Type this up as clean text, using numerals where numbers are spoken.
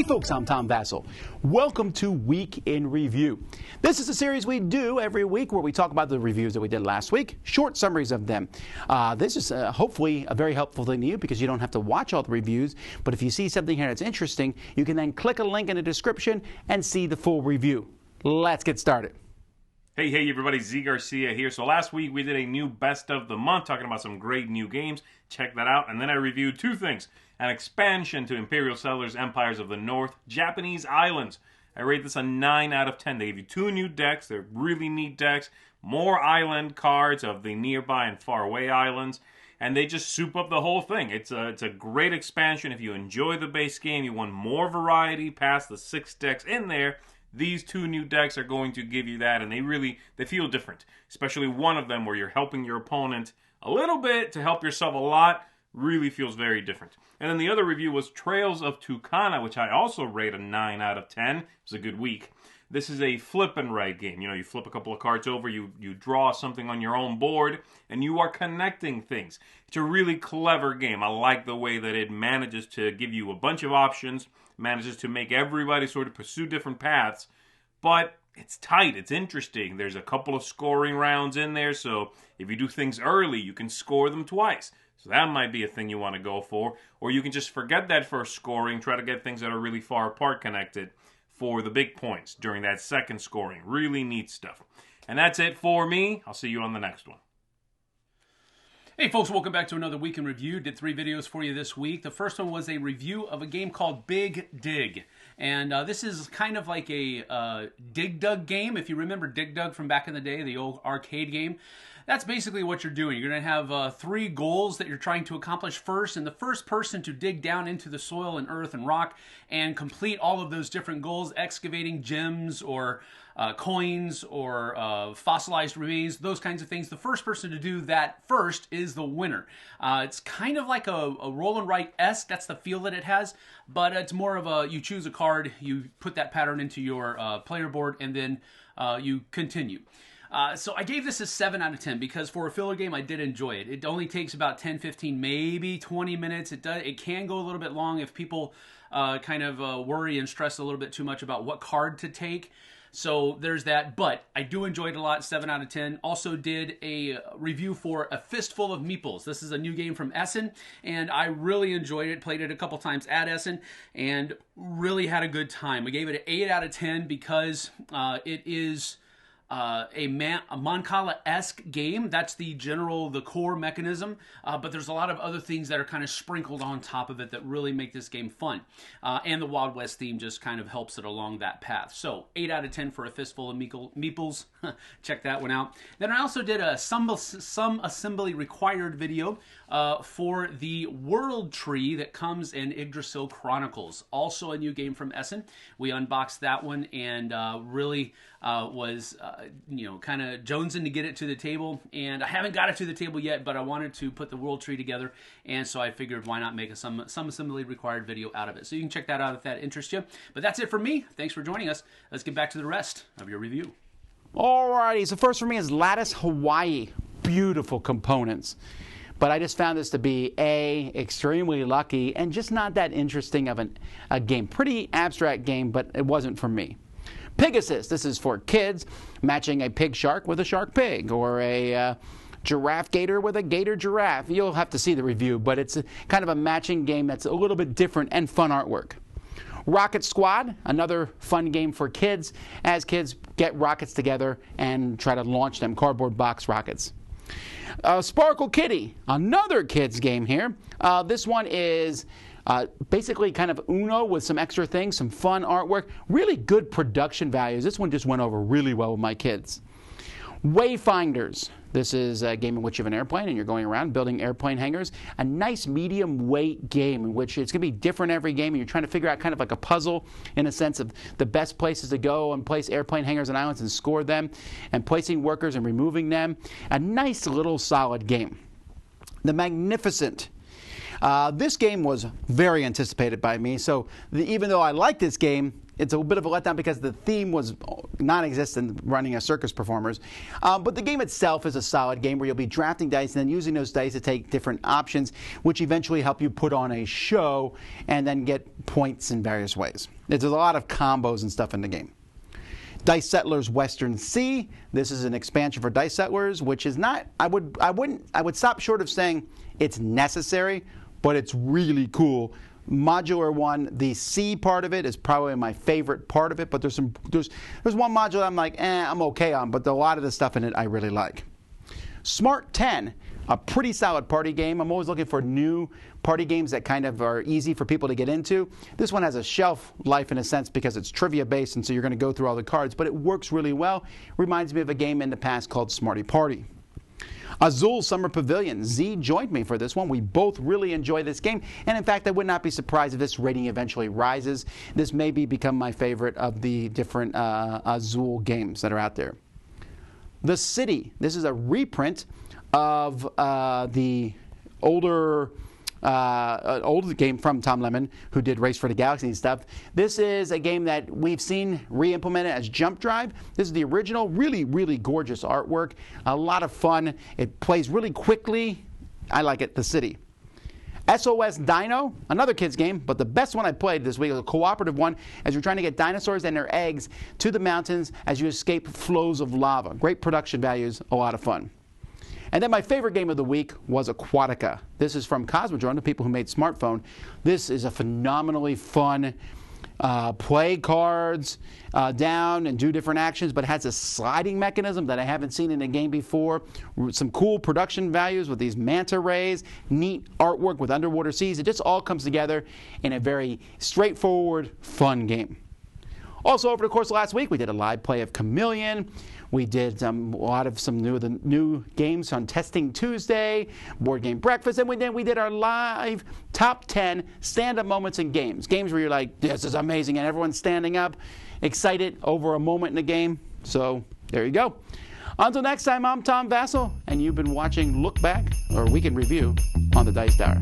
Hey folks, I'm Tom Vasel. Welcome to Week in Review. This is a series we do every week where we talk about the reviews that we did last week, short summaries of them. This is hopefully a very helpful thing to you because you don't have to watch all the reviews, but if you see something here that's interesting, you can then click a link in the description and see the full review. Let's get started. Hey everybody, Z Garcia here. So last week we did a new best of the month talking about some great new games. Check that out. And then I reviewed two things. An expansion to Imperial Settlers Empires of the North, Japanese Islands. I rate this a 9 out of 10. They gave you two new decks. They're really neat decks. More island cards of the nearby and far away islands. And they just soup up the whole thing. It's a great expansion. If you enjoy the base game, you want more variety past the 6 decks in there. These two new decks are going to give you that, and they feel different. Especially one of them where you're helping your opponent a little bit to help yourself a lot. Really feels very different. And then the other review was Trails of Tucana, which I also rate a 9 out of 10. It was a good week. This is a flip and write game. You know, you flip a couple of cards over, you draw something on your own board, and you are connecting things. It's a really clever game. I like the way that it manages to give you a bunch of options, manages to make everybody sort of pursue different paths, but it's tight, it's interesting. There's a couple of scoring rounds in there, so if you do things early, you can score them twice. So that might be a thing you want to go for, or you can just forget that first scoring, try to get things that are really far apart connected for the big points during that second scoring. Really neat stuff. And that's it for me. I'll see you on the next one. Hey folks, welcome back to another Week in Review. Did 3 videos for you this week. The first one was a review of a game called Big Dig. And this is kind of like a Dig Dug game. If you remember Dig Dug from back in the day, the old arcade game. That's basically what you're doing. You're going to have 3 goals that you're trying to accomplish first, and the first person to dig down into the soil and earth and rock and complete all of those different goals, excavating gems or coins or fossilized remains, those kinds of things. The first person to do that first is the winner. It's kind of like a roll and write-esque. That's the feel that it has, but it's more of a, you choose a card, you put that pattern into your player board, and then you continue. So I gave this a 7 out of 10 because for a filler game, I did enjoy it. It only takes about 10, 15, maybe 20 minutes. It can go a little bit long if people kind of worry and stress a little bit too much about what card to take. So there's that, but I do enjoy it a lot, 7 out of 10. Also did a review for A Fistful of Meeples. This is a new game from Essen, and I really enjoyed it. Played it a couple times at Essen, and really had a good time. I gave it an 8 out of 10 because it is a Mancala-esque game. That's the core mechanism, but there's a lot of other things that are kind of sprinkled on top of it that really make this game fun. And the Wild West theme just kind of helps it along that path. So 8 out of 10 for A Fistful of Meeples. Check that one out. Then I also did a some assembly required video for the World Tree that comes in Yggdrasil Chronicles. Also a new game from Essen. We unboxed that one and really was kind of jonesing to get it to the table, and I haven't got it to the table yet, but I wanted to put the World Tree together, and so I figured why not make a some assembly required video out of it. So you can check that out if that interests you. But that's it for me. Thanks for joining us. Let's get back to the rest of your review. Alrighty, so first for me is Latice, Hawai'i. Beautiful components. But I just found this to be extremely lucky and just not that interesting of a game. Pretty abstract game, but it wasn't for me. Pegasus, this is for kids, matching a pig shark with a shark pig, or a giraffe gator with a gator giraffe. You'll have to see the review, but it's kind of a matching game that's a little bit different and fun artwork. Rocket Squad, another fun game for kids, as kids get rockets together and try to launch them, cardboard box rockets. Sparkle Kitty, another kids game here. This one is basically kind of Uno with some extra things, some fun artwork, really good production values. This one just went over really well with my kids. Wayfinders. This is a game in which you have an airplane and you're going around building airplane hangars. A nice medium weight game in which it's going to be different every game, and you're trying to figure out kind of like a puzzle in a sense of the best places to go and place airplane hangars and islands and score them, and placing workers and removing them. A nice little solid game. The Magnificent. This game was very anticipated by me, so even though I like this game, it's a bit of a letdown because the theme was non-existent, running as circus performers. But the game itself is a solid game where you'll be drafting dice and then using those dice to take different options, which eventually help you put on a show and then get points in various ways. There's a lot of combos and stuff in the game. Dice Settlers Western Sea. This is an expansion for Dice Settlers, which is not, I would stop short of saying it's necessary, but it's really cool. Modular one, the C part of it is probably my favorite part of it, but there's one module I'm like, I'm okay on, but a lot of the stuff in it I really like. Smart 10, a pretty solid party game. I'm always looking for new party games that kind of are easy for people to get into. This one has a shelf life in a sense because it's trivia based, and so you're going to go through all the cards, but it works really well. Reminds me of a game in the past called Smarty Party. Azul Summer Pavilion. Z joined me for this one. We both really enjoy this game, and in fact, I would not be surprised if this rating eventually rises. This may become my favorite of the different Azul games that are out there. The City. This is a reprint of the older game from Tom Lemon, who did Race for the Galaxy and stuff. This is a game that we've seen re-implemented as Jump Drive. This is the original, really, really gorgeous artwork. A lot of fun. It plays really quickly. I like it. The City. SOS Dino, another kids game, but the best one I played this week is a cooperative one as you're trying to get dinosaurs and their eggs to the mountains as you escape flows of lava. Great production values, a lot of fun. And then my favorite game of the week was Aquatica. This is from Cosmodrome, the people who made Smartphone. This is a phenomenally fun play cards down and do different actions, but it has a sliding mechanism that I haven't seen in a game before. Some cool production values with these manta rays, neat artwork with underwater seas. It just all comes together in a very straightforward, fun game. Also, over the course of last week, we did a live play of Chameleon. We did a lot of some new games on Testing Tuesday, Board Game Breakfast, and then we did our live top 10 stand-up moments in games. Games where you're like, this is amazing, and everyone's standing up, excited over a moment in the game. So there you go. Until next time, I'm Tom Vasel, and you've been watching Look Back, or Weekend Review, on the Dice Tower.